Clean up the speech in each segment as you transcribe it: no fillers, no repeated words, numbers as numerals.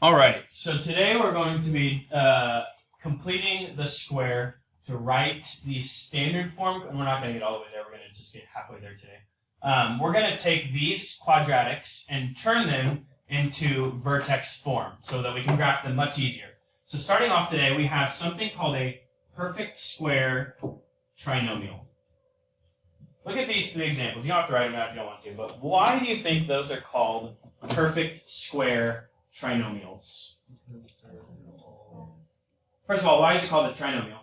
Alright, so today we're going to be completing the square to write the standard form, and we're not going to get all the way there, we're going to just get halfway there today. We're going to take these quadratics and turn them into vertex form so that we can graph them much easier. So starting off today, we have something called a perfect square trinomial. Look at these three examples. You don't have to write them out if you don't want to, but why do you think those are called perfect square trinomials? First of all, why is it called a trinomial?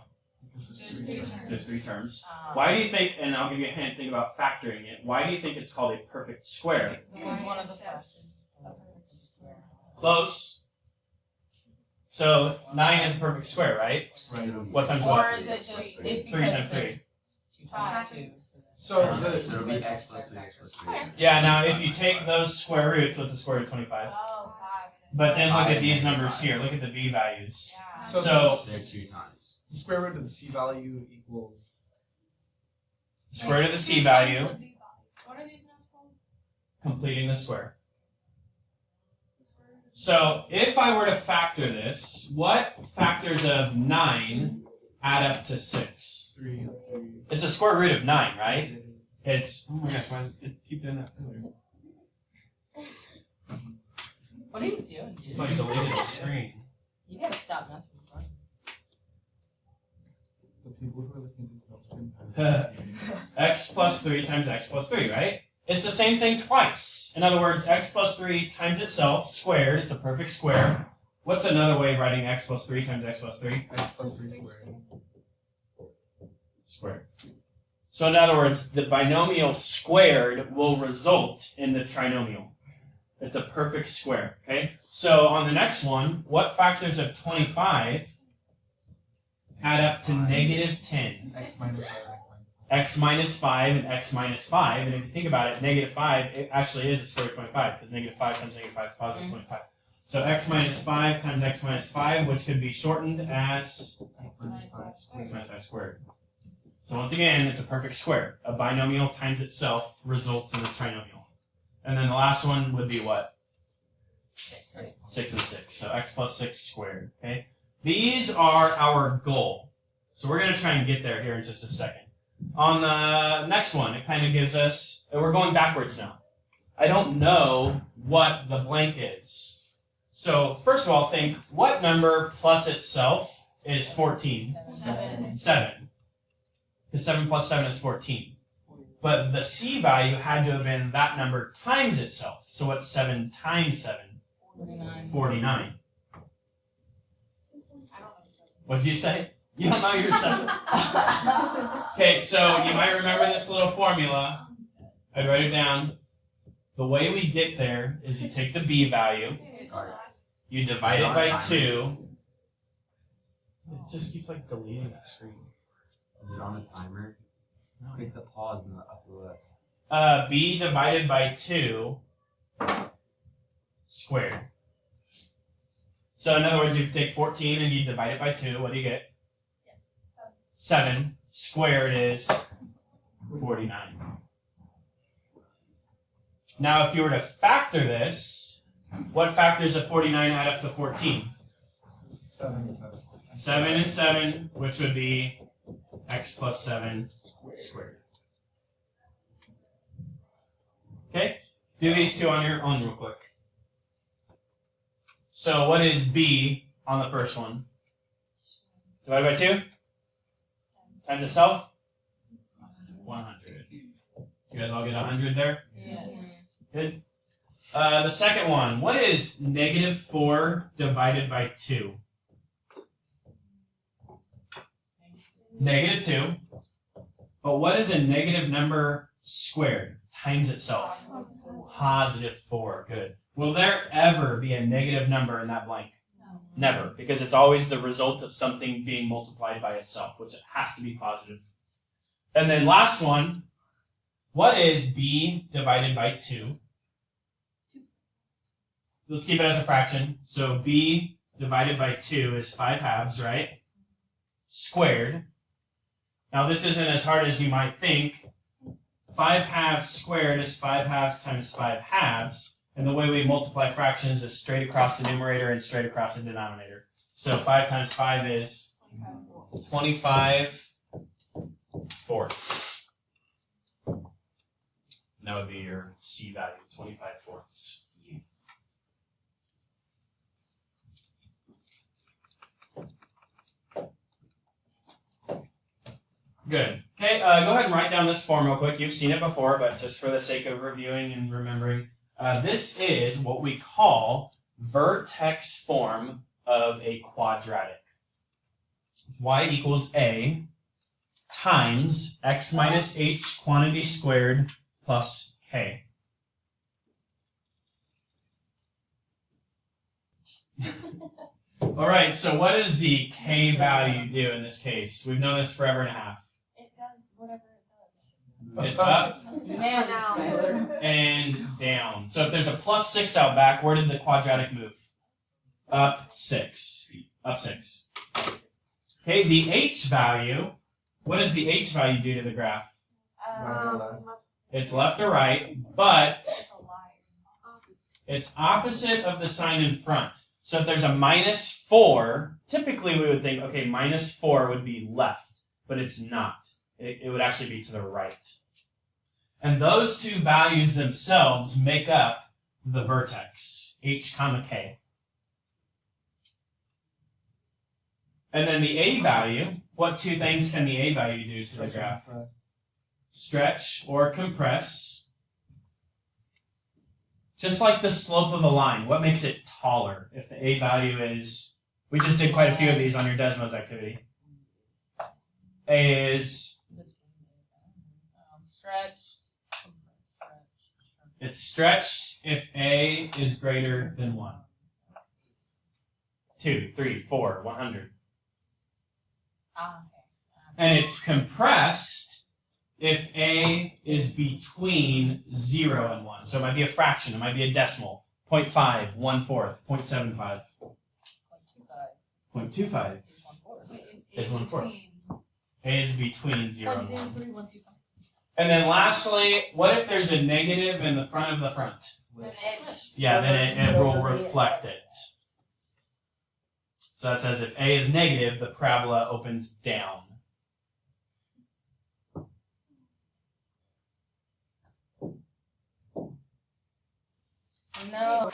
There's three terms. Why do you think, and I'll give you a hint, think about factoring it, why do you think it's called a perfect square? Because one of the steps. Close. So 9 is a perfect square, right? Right. What times Or what? is it just 3 times 3. 2 times 2? So it'll be x plus 3, x plus 3. Yeah, now if you take those square roots, what's the square root of 25? Oh, 5. But then look at these numbers here. Look at the b values. Yeah. So So They're 2 times. the square root of the c value equals. square root of the c value, What are these numbers called? completing the square. So if I were to factor this, what factors of 9 add up to 6? 3. It's the square root of 9, right? It's, oh my gosh, why does it keep doing that? What are you doing, dude? I deleted the screen. You gotta stop messing with me. The people who are looking at this screen. X plus 3 times x plus 3, right? It's the same thing twice. In other words, x plus 3 times itself squared. It's a perfect square. What's another way of writing x plus 3 times x plus 3? X plus 3 squared. Squared. So in other words, the binomial squared will result in the trinomial. It's a perfect square, okay? So on the next one, what factors of 25 add up to negative 10? X minus 5. X minus 5 and x minus 5. And if you think about it, negative 5, it actually is the square root of 25, because negative 5 times negative 5 is positive 25. So x minus 5 times x minus 5, which could be shortened as X minus 5 x squared. minus 5 squared. So once again, it's a perfect square. A binomial times itself results in a trinomial. And then the last one would be what? 6 and 6. So x plus 6 squared. Okay. These are our goal. So we're going to try and get there here in just a second. On the next one, it kind of gives us, we're going backwards now. I don't know what the blank is. So first of all, think, what number plus itself is 14? 7. Because 7 plus 7 is 14. But the c value had to have been that number times itself. So what's 7 times 7? 49. 49. What did you say? You don't know your 7? Okay, so you might remember this little formula. I'd write it down. The way we get there is you take the b value, you divide it by 2. It just keeps like deleting the screen. Is it on a timer? Click the pause in the upper left. B divided by 2 squared. So in other words, you take 14 and you divide it by 2. What do you get? 7 squared is 49. Now if you were to factor this, what factors of 49 add up to 14? 7 and 7. 7 and 7, which would be x plus 7 squared. Okay? Do these two on your own real quick. So what is b on the first one? Divided by 2? Times itself? 100. You guys all get 100 there? Yes. Good. The second one. What is negative 4 divided by 2? Negative 2. But what is a negative number squared times itself? Positive 4. Good. Will there ever be a negative number in that blank? No. Never, because it's always the result of something being multiplied by itself, which has to be positive. And then last one. What is b divided by 2? Let's keep it as a fraction. So b divided by 2 is 5 halves, right? Squared. Now this isn't as hard as you might think. 5 halves squared is 5 halves times 5 halves. And the way we multiply fractions is straight across the numerator and straight across the denominator. So 5 times 5 is 25 fourths. That would be your C value, 25 fourths. Good. Okay, go ahead and write down this form real quick. You've seen it before, but just for the sake of reviewing and remembering, this is what we call vertex form of a quadratic. Y equals A times x minus h quantity squared plus k. All right, so what does the k value do in this case? We've known this forever and a half. It does whatever it does. It's up Man, Skylar. and down. So if there's a plus 6 out back, where did the quadratic move? Up 6. Up 6. Okay, the h value, what does the h value do to the graph? It's left or right, but It's a lie. it's opposite of the sign in front. So if there's a minus 4, typically we would think, okay, minus 4 would be left, but it's not. It would actually be to the right. And those two values themselves make up the vertex, h comma k. And then the a value, what two things can the a value do to the graph? Stretch or compress. Just like the slope of a line, what makes it taller? If the a value is, we just did quite a few of these on your Desmos activity. A is, Stretched. it's stretched if a is greater than 1. 2, 3, 4, 100. Ah, And it's compressed if a is between 0 and 1. So it might be a fraction, it might be a decimal. 0.5, 1/4, 0.75. 0.25. 0.25 Is is 1/4. A is between 0 and 1. 0.03, 125. And then lastly, what if there's a negative in the front of the front? Then it. Yeah, then it will reflect it. So that says if a is negative, the parabola opens down. No.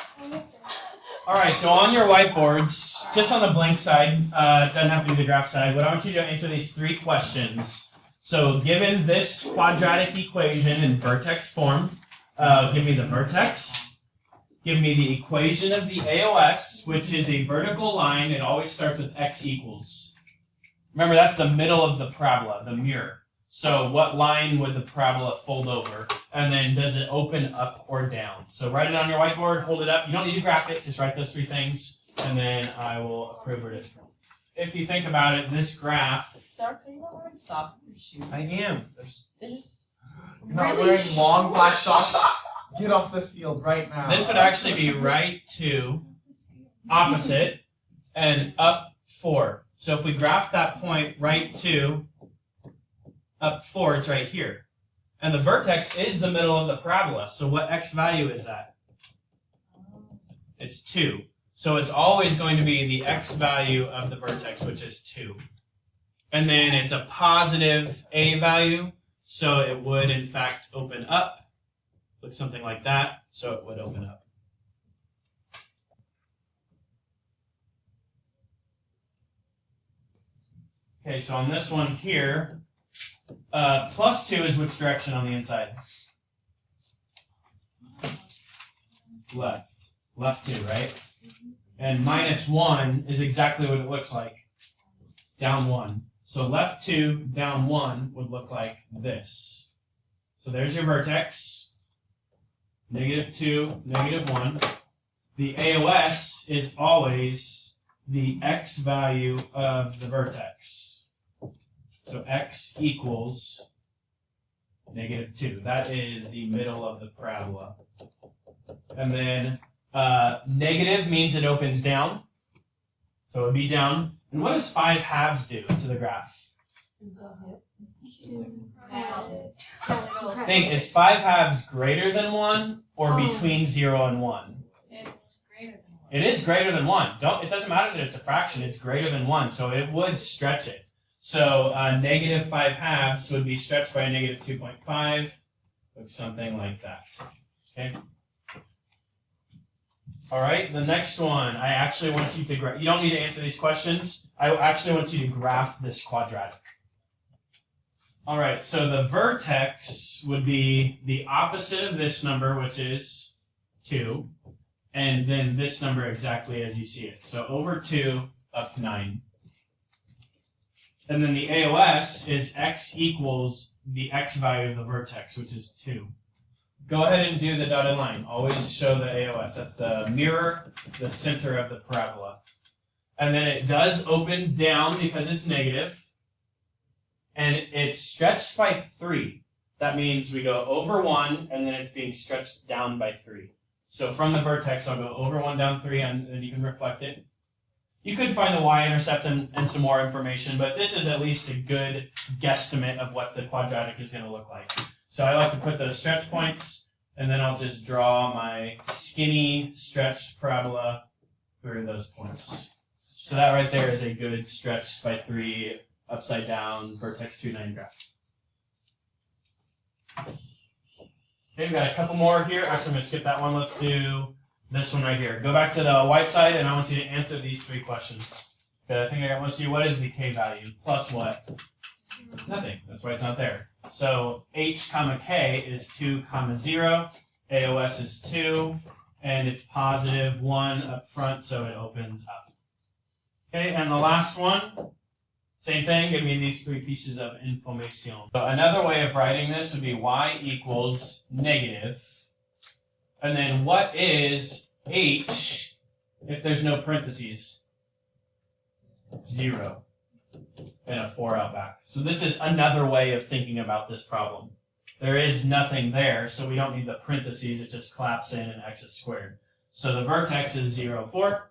All right, so on your whiteboards, just on the blank side, doesn't have to be the graph side, what I want you to do is answer these 3 questions. So given this quadratic equation in vertex form, give me the vertex, give me the equation of the AOS, which is a vertical line. It always starts with x equals. Remember, that's the middle of the parabola, the mirror. So what line would the parabola fold over? And then does it open up or down? So write it on your whiteboard, hold it up. You don't need to graph it, just write those 3 things, and then I will approve or disapprove. If you think about it, this graph... Start cleaning up wearing socks in your shoes. I am. They're just You're not really wearing long black socks. Get off this field right now. This would actually be right 2, opposite, and up 4. So if we graph that point, right 2, up 4, it's right here. And the vertex is the middle of the parabola. So what x value is that? It's 2. So it's always going to be the x value of the vertex, which is 2. And then it's a positive a value, so it would in fact open up. Look something like that, so it would open up. Okay, so on this one here, plus 2 is which direction on the inside? Left. Left 2, right? And minus 1 is exactly what it looks like. Down 1. So left 2, down 1 would look like this. So there's your vertex. Negative 2, negative 1. The AOS is always the x value of the vertex. So x equals negative 2. That is the middle of the parabola. And then negative means it opens down. So it would be down. And what does 5 halves do to the graph? Think, is 5 halves greater than 1 or between 0 and 1? It's greater than 1. It is greater than 1. It doesn't matter that it's a fraction, it's greater than 1, so it would stretch it. So negative 5 halves would be stretched by a negative 2.5, or something like that. Okay. All right, the next one, I actually want you to you don't need to answer these questions. I actually want you to graph this quadratic. All right, so the vertex would be the opposite of this number, which is 2, and then this number exactly as you see it. So over 2 up 9. And then the AOS is x equals the x value of the vertex, which is 2. Go ahead and do the dotted line. Always show the AOS. That's the mirror, the center of the parabola. And then it does open down because it's negative. And it's stretched by 3. That means we go over 1, and then it's being stretched down by 3. So from the vertex, I'll go over 1, down 3, and then you can reflect it. You could find the y-intercept and some more information, but this is at least a good guesstimate of what the quadratic is going to look like. So I like to put those stretch points, and then I'll just draw my skinny stretched parabola through those points. So that right there is a good stretched by 3 upside down vertex 2, 9 graph. Okay, we've got a couple more here. Actually, I'm going to skip that one. Let's do this one right here. Go back to the white side, and I want you to answer these 3 questions. Okay, I think I got one to you. What is the k value? Plus what? Nothing. That's why it's not there. So h comma k is 2 comma 0. AOS is 2, and it's positive 1 up front, so it opens up. Okay, and the last one, same thing. Give me these 3 pieces of information. So another way of writing this would be y equals negative. And then what is h if there's no parentheses? 0. And a 4 out back. So this is another way of thinking about this problem. There is nothing there, so we don't need the parentheses. It just claps in and x is squared. So the vertex is 0, 4.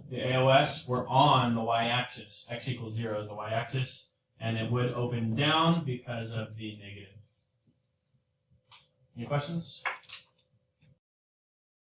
The AOS, we're on the y-axis. X equals 0 is the y-axis. And it would open down because of the negative. Any questions?